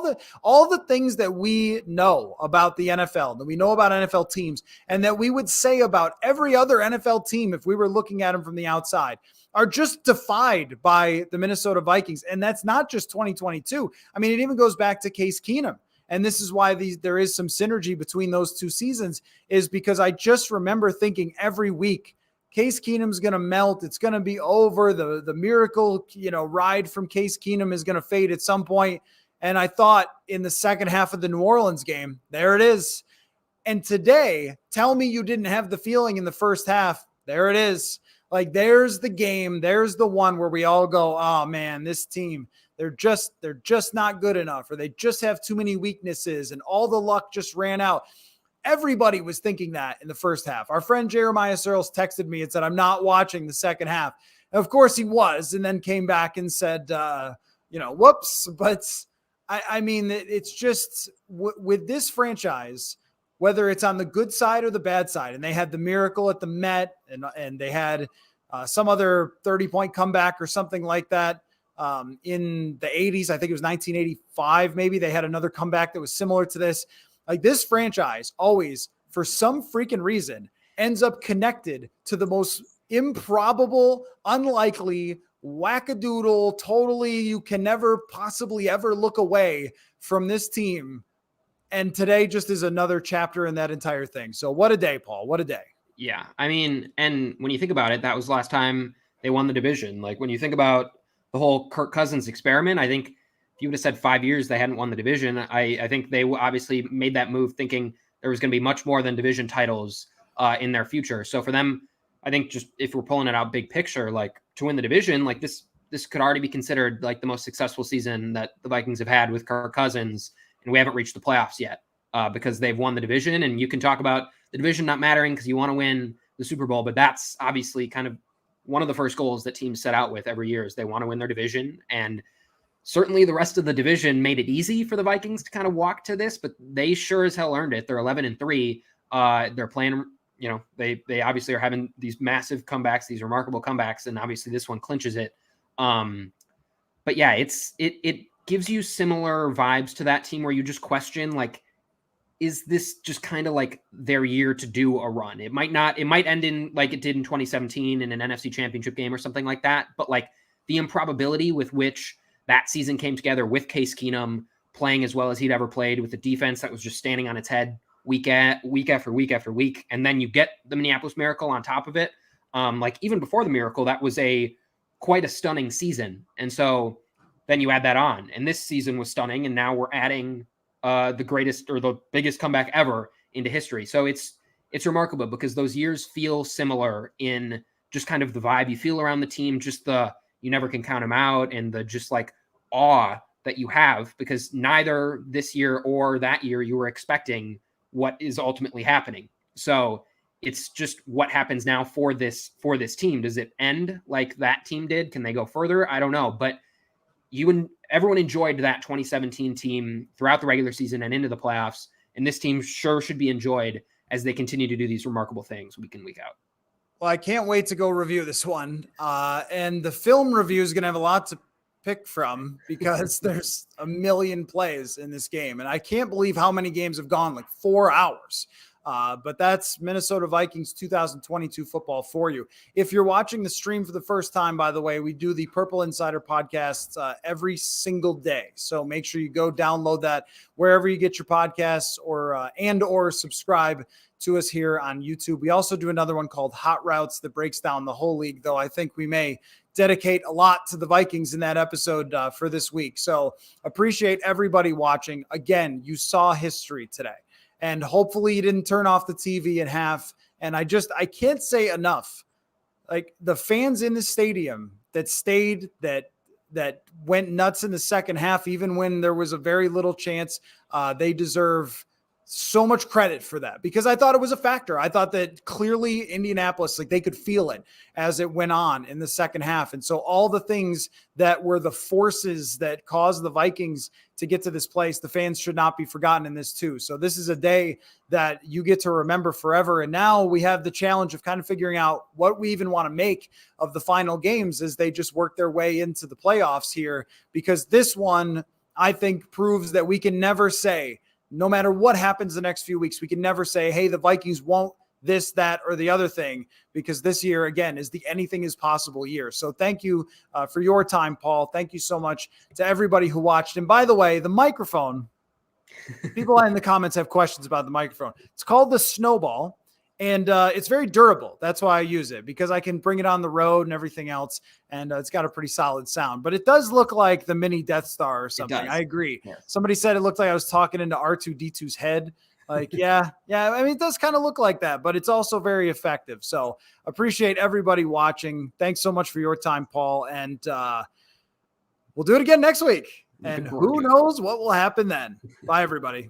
the things that we know about the NFL, that we know about NFL teams, and that we would say about every other NFL team if we were looking at them from the outside, are just defied by the Minnesota Vikings. And that's not just 2022. I mean, it even goes back to Case Keenum. And this is why there is some synergy between those two seasons, is because I just remember thinking every week, Case Keenum's going to melt. It's going to be over. The miracle, ride from Case Keenum is going to fade at some point. And I thought in the second half of the New Orleans game, there it is. And today, tell me you didn't have the feeling in the first half. There it is. Like, there's the game. There's the one where we all go, oh man, this team, they're just not good enough, or they just have too many weaknesses and all the luck just ran out. Everybody was thinking that in the first half. Our friend Jeremiah Searles texted me and said, I'm not watching the second half. And of course he was, and then came back and said, whoops. But I mean, it's just with this franchise, whether it's on the good side or the bad side, and they had the miracle at the Met, and they had some other 30-point comeback or something like that in the 80s. I think it was 1985. Maybe they had another comeback that was similar to this. Like, this franchise always, for some freaking reason, ends up connected to the most improbable, unlikely, wackadoodle, totally, you can never possibly ever look away from this team. And today just is another chapter in that entire thing. So what a day, Paul. What a day. Yeah. I mean, and when you think about it, that was last time they won the division. Like, when you think about the whole Kirk Cousins experiment, I think if you would have said 5 years they hadn't won the division, I think they obviously made that move thinking there was going to be much more than division titles in their future. So for them, I think, just if we're pulling it out big picture, like, to win the division, like this could already be considered like the most successful season that the Vikings have had with Kirk Cousins. And we haven't reached the playoffs yet because they've won the division. And you can talk about the division not mattering because you want to win the Super Bowl, but that's obviously kind of one of the first goals that teams set out with every year, is they want to win their division. And certainly the rest of the division made it easy for the Vikings to kind of walk to this, but they sure as hell earned it. They're 11-3. They're playing, they obviously are having these massive comebacks, these remarkable comebacks, and obviously this one clinches it. But yeah, it gives you similar vibes to that team where you just question, like, is this just kind of like their year to do a run? It might end in like it did in 2017 in an NFC Championship game or something like that. But like the improbability with which that season came together with Case Keenum playing as well as he'd ever played, with the defense that was just standing on its head week after week after week. And then you get the Minneapolis Miracle on top of it. Like even before the Miracle, that was quite a stunning season. And so then you add that on, and this season was stunning. And now we're adding the greatest or the biggest comeback ever into history. So it's remarkable because those years feel similar in just kind of the vibe you feel around the team, just the, you never can count them out, and the just like awe that you have, because neither this year or that year you were expecting what is ultimately happening. So it's just what happens now for this team. Does it end like that team did? Can they go further? I don't know, but everyone enjoyed that 2017 team throughout the regular season and into the playoffs. And this team sure should be enjoyed as they continue to do these remarkable things week in, week out. Well, I can't wait to go review this one. And the film review is going to have a lot to pick from because there's a million plays in this game. And I can't believe how many games have gone like 4 hours. But that's Minnesota Vikings 2022 football for you. If you're watching the stream for the first time, by the way, we do the Purple Insider podcast every single day. So make sure you go download that wherever you get your podcasts or subscribe to us here on YouTube. We also do another one called Hot Routes that breaks down the whole league, though I think we may dedicate a lot to the Vikings in that episode for this week. So appreciate everybody watching. Again, you saw history today. And hopefully you didn't turn off the TV in half. And I can't say enough. Like the fans in the stadium that stayed, that went nuts in the second half, even when there was a very little chance, they deserve so much credit for that because I thought it was a factor. I thought that clearly Indianapolis, like they could feel it as it went on in the second half. And so all the things that were the forces that caused the Vikings to get to this place, the fans should not be forgotten in this too. So this is a day that you get to remember forever. And now we have the challenge of kind of figuring out what we even want to make of the final games as they just work their way into the playoffs here, because this one, I think, proves that we can never say, no matter what happens the next few weeks, we can never say, hey, the Vikings won't this, that, or the other thing, because this year, again, is the anything is possible year. So thank you for your time, Paul. Thank you so much to everybody who watched. And by the way, the microphone, people in the comments have questions about the microphone. It's called the Snowball, and it's very durable. That's why I use it, because I can bring it on the road and everything else, and it's got a pretty solid sound. But it does look like the mini Death Star or something. I agree. Yes. Somebody said it looked like I was talking into R2-D2's head. Like, yeah. I mean, it does kind of look like that, but it's also very effective. So appreciate everybody watching. Thanks so much for your time, Paul. And we'll do it again next week. And who knows what will happen then. Bye, everybody.